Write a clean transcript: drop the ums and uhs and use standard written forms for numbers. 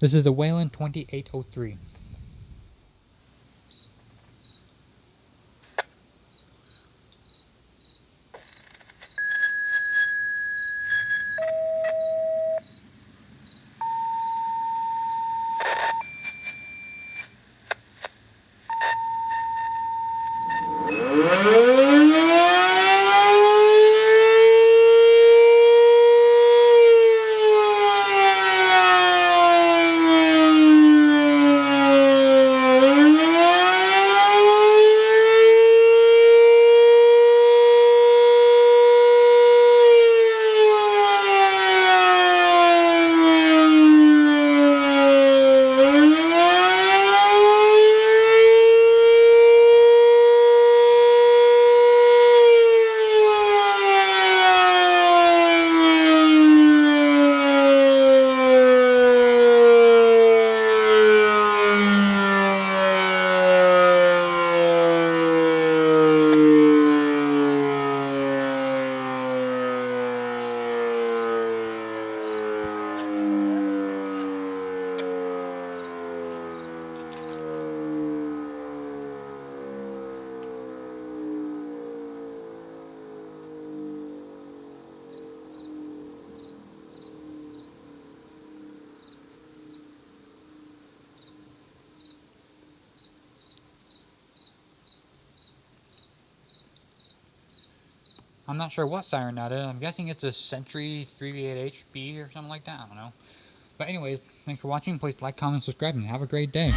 This is the Whelen 2803. I'm not sure what siren that is. I'm guessing it's a Century 3V8HB or something like that. I don't know. But anyways, thanks for watching. Please like, comment, subscribe, and have a great day.